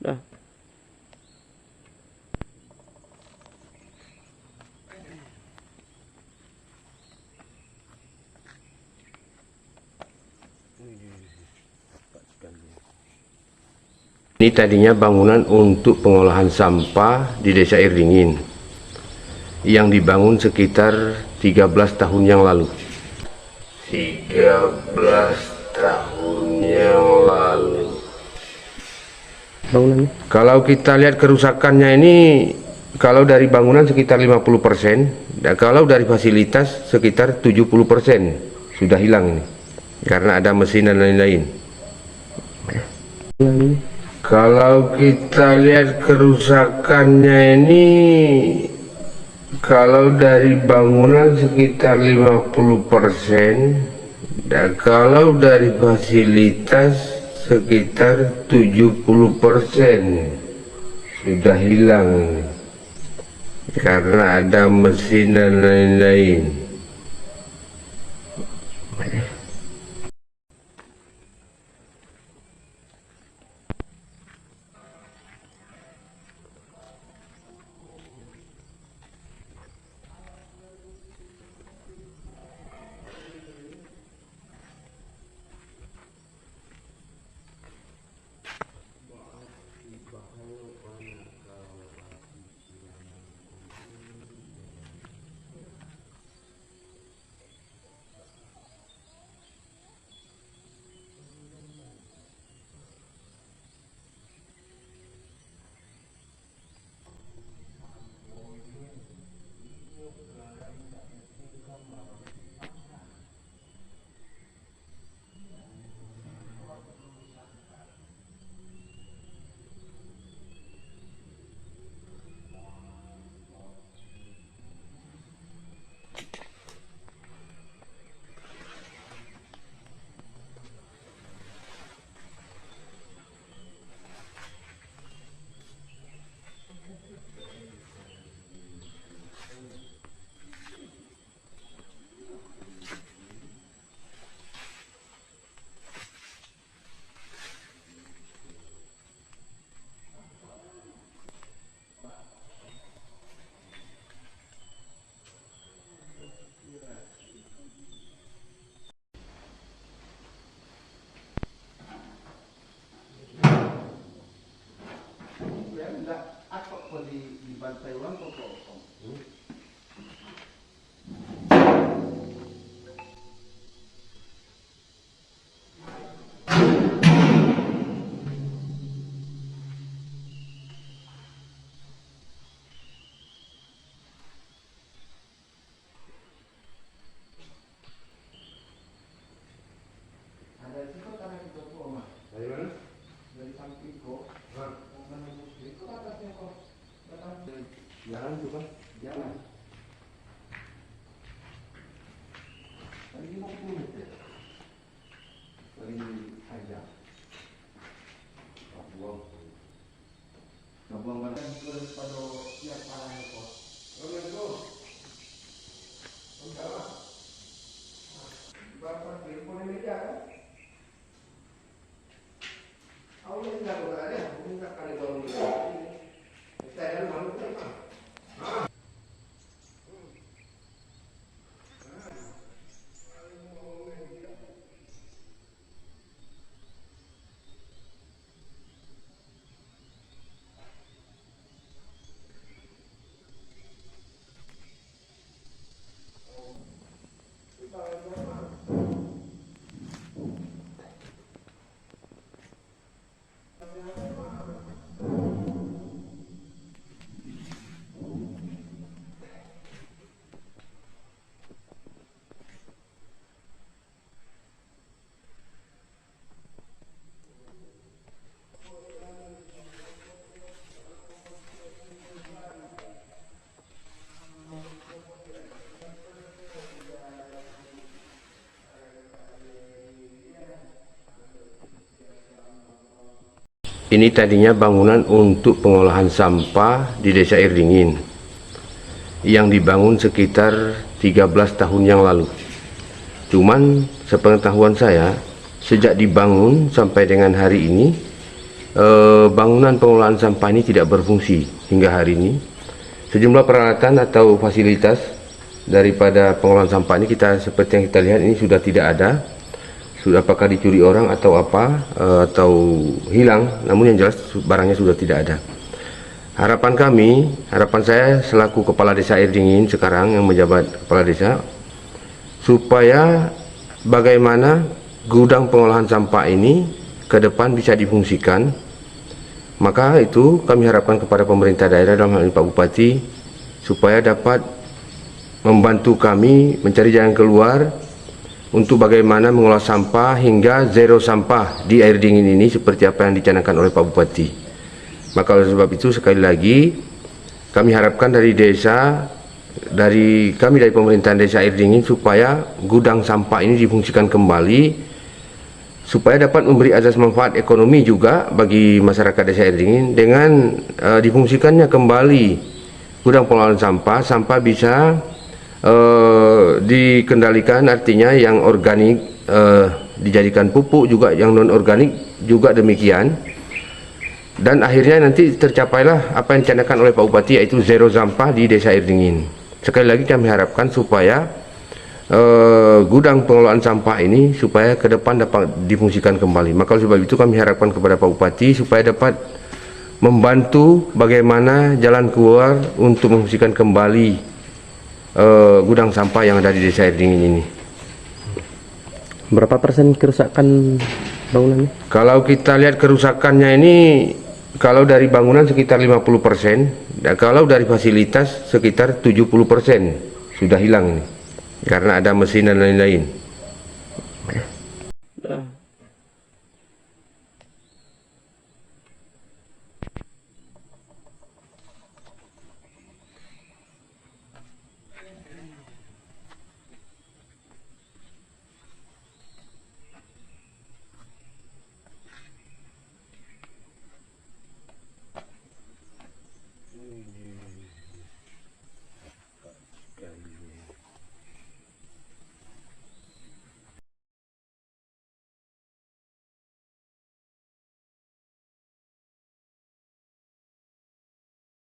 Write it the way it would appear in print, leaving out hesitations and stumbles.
Dah. Ini tadinya bangunan untuk pengolahan sampah di Desa Air Dingin yang dibangun sekitar 13 tahun yang lalu. 13 tahun yang lalu. Bangunannya. Kalau kita lihat kerusakannya ini, kalau dari bangunan sekitar 50%, dan kalau dari fasilitas sekitar 70% sudah hilang ini, karena ada mesin dan lain-lain. Kalau kita lihat kerusakannya ini, kalau dari bangunan sekitar 50%, dan kalau dari fasilitas sekitar 70% sudah hilang karena ada mesin dan lain-lain. Jalan juga, jalan. Lagi 50 meter. Lagi panjang. Buang badan terus pada siap parahnya kok. Itu. Enggak. Bapak telepon meja kan? Awalnya enggak ada, minta kali dorong ini. Saya malu kan? Ini tadinya bangunan untuk pengolahan sampah di Desa Air Dingin yang dibangun sekitar 13 tahun yang lalu. Cuman sepengetahuan saya, sejak dibangun sampai dengan hari ini bangunan pengelolaan sampah ini tidak berfungsi hingga hari ini. Sejumlah peralatan atau fasilitas daripada pengelolaan sampah ini seperti yang kita lihat ini sudah tidak ada. Sudah apakah dicuri orang atau apa atau hilang, namun yang jelas barangnya sudah tidak ada. Harapan saya selaku Kepala Desa Air Dingin sekarang yang menjabat Kepala Desa, supaya bagaimana gudang pengolahan sampah ini ke depan bisa difungsikan. Maka itu kami harapkan kepada pemerintah daerah dalam hal ini Pak Bupati, supaya dapat membantu kami mencari jalan keluar untuk bagaimana mengolah sampah hingga zero sampah di air dingin ini seperti apa yang dicanangkan oleh Pak Bupati. Maka oleh sebab itu sekali lagi kami harapkan dari pemerintahan desa Air Dingin supaya gudang sampah ini difungsikan kembali, supaya dapat memberi azas manfaat ekonomi juga bagi masyarakat desa Air Dingin dengan difungsikannya kembali gudang pengelolaan sampah bisa dikendalikan, artinya yang organik dijadikan pupuk, juga yang non organik juga demikian, dan akhirnya nanti tercapailah apa yang dicanangkan oleh Pak Bupati, yaitu zero sampah di desa Air Dingin. Sekali lagi kami harapkan supaya gudang pengelolaan sampah ini supaya ke depan dapat difungsikan kembali. Maka oleh sebab itu kami harapkan kepada Pak Bupati supaya dapat membantu bagaimana jalan keluar untuk memfungsikan kembali gudang sampah yang ada di desa Air Dingin ini. Berapa persen kerusakan bangunannya? Kalau kita lihat kerusakannya ini, kalau dari bangunan sekitar 50%, dan kalau dari fasilitas sekitar 70% sudah hilang ini, karena ada mesin dan lain-lain.